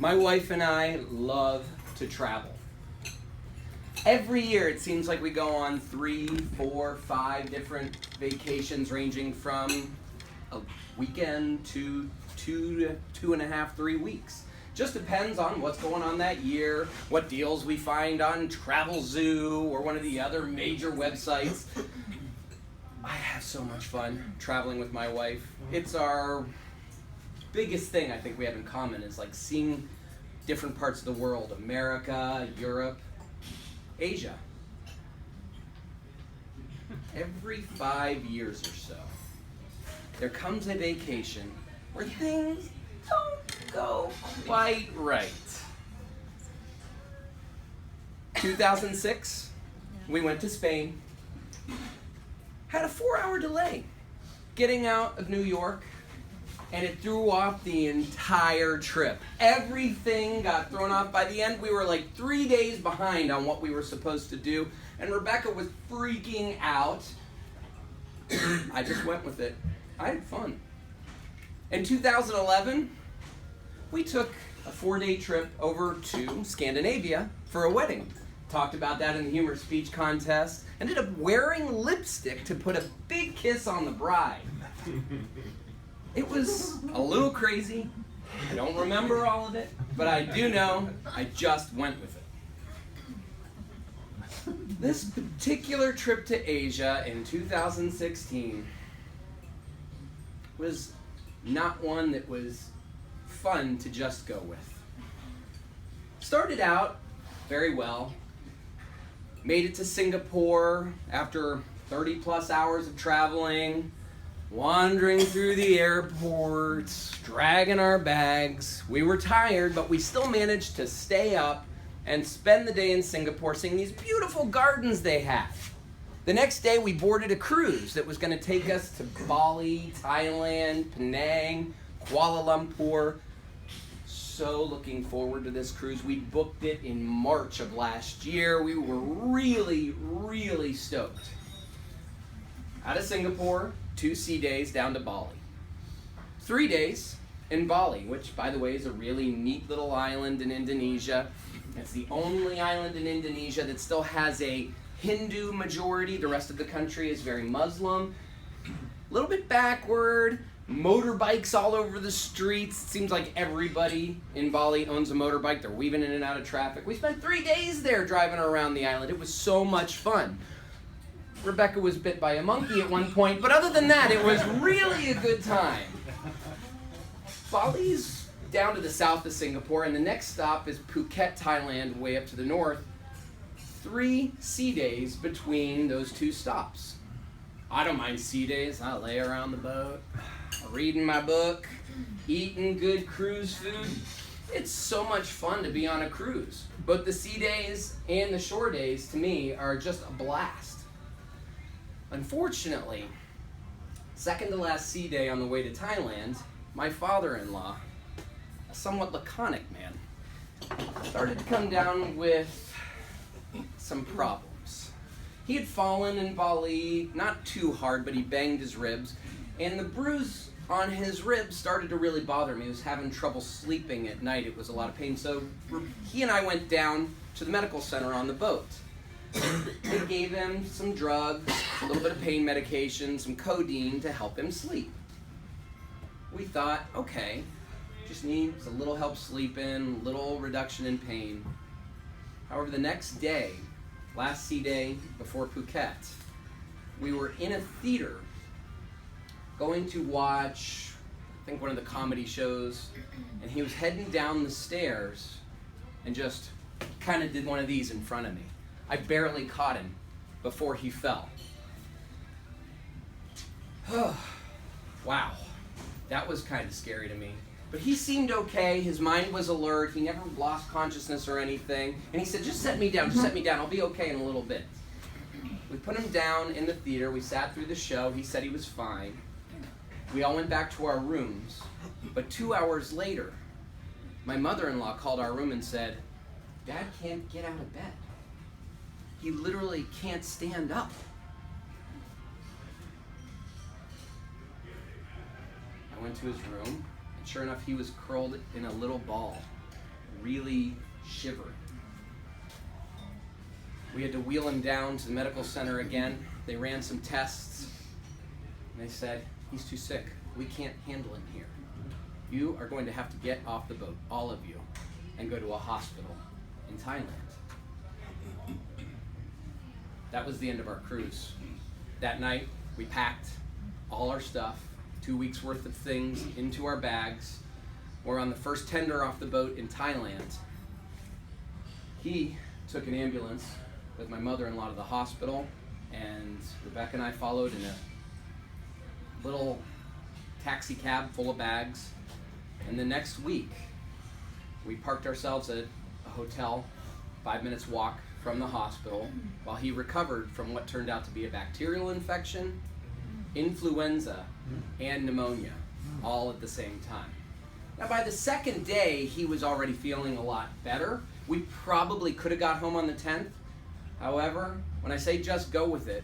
My wife and I love to travel. Every year it seems like we go on 3, 4, 5 different vacations ranging from a weekend to 2.5, 3 weeks. Just depends on what's going on that year, what deals we find on Travel Zoo or one of the other major websites. I have so much fun traveling with my wife. It's our biggest thing I think we have in common is like seeing different parts of the world, America, Europe, Asia. Every 5 years or so, there comes a vacation where things don't go quite right. 2006, we went to Spain. Had a 4-hour delay getting out of New York, and it threw off the entire trip. Everything got thrown off. By the end, we were like 3 days behind on what we were supposed to do, and Rebecca was freaking out. I just went with it. I had fun. In 2011, we took a 4-day trip over to Scandinavia for a wedding. Talked about that in the humor speech contest. Ended up wearing lipstick to put a big kiss on the bride. It was a little crazy. I don't remember all of it, but I do know I just went with it. This particular trip to Asia in 2016 was not one that was fun to just go with. Started out very well. Made it to Singapore after 30 plus hours of traveling, wandering through the airports, dragging our bags. We were tired, but we still managed to stay up and spend the day in Singapore seeing these beautiful gardens they have. The next day we boarded a cruise that was going to take us to Bali, Thailand, Penang, Kuala Lumpur. So looking forward to this cruise. We booked it in March of last year. We were really, really stoked. Out of Singapore, 2 sea days down to Bali. 3 days in Bali, which by the way is a really neat little island in Indonesia. It's the only island in Indonesia that still has a Hindu majority. The rest of the country is very Muslim. A little bit backward. Motorbikes all over the streets. It seems like everybody in Bali owns a motorbike. They're weaving in and out of traffic. We spent 3 days there driving around the island. It was so much fun. Rebecca was bit by a monkey at one point, but other than that, it was really a good time. Bali's down to the south of Singapore, and the next stop is Phuket, Thailand, way up to the north. 3 sea days between those 2 stops. I don't mind sea days. I lay around the boat, reading my book, eating good cruise food. It's so much fun to be on a cruise. Both the sea days and the shore days, to me, are just a blast. Unfortunately, second to last sea day on the way to Thailand, my father-in-law, a somewhat laconic man, started to come down with some problems. He had fallen in Bali, not too hard, but he banged his ribs, and the bruise on his ribs started to really bother me. He was having trouble sleeping at night. It was a lot of pain. So he and I went down to the medical center on the boat. They gave him some drugs, a little bit of pain medication, some codeine to help him sleep. We thought, okay, just needs a little help sleeping, little reduction in pain. However, the next day, last sea day before Phuket, we were in a theater going to watch, I think, one of the comedy shows, and he was heading down the stairs and just kind of did one of these in front of me. I barely caught him before he fell. Wow, that was kind of scary to me. But he seemed okay. His mind was alert. He never lost consciousness or anything. And he said, just set me down, I'll be okay in a little bit. We put him down in the theater. We sat through the show. He said he was fine. We all went back to our rooms. But 2 hours later, my mother-in-law called our room and said, Dad can't get out of bed. He literally can't stand up. I went to his room, and sure enough, he was curled in a little ball really shivering. We had to wheel him down to the medical center again. They ran some tests, and they said, he's too sick. We can't handle him here. You are going to have to get off the boat, all of you, and go to a hospital in Thailand. That was the end of our cruise. That night, we packed all our stuff, 2 weeks worth of things, into our bags. We're on the first tender off the boat in Thailand. He took an ambulance with my mother-in-law to the hospital, and Rebecca and I followed in a little taxi cab full of bags. And the next week, we parked ourselves at a hotel, 5 minutes walk from the hospital, while he recovered from what turned out to be a bacterial infection, influenza, and pneumonia, all at the same time. Now, by the second day, he was already feeling a lot better. We probably could have got home on the 10th. However, when I say just go with it,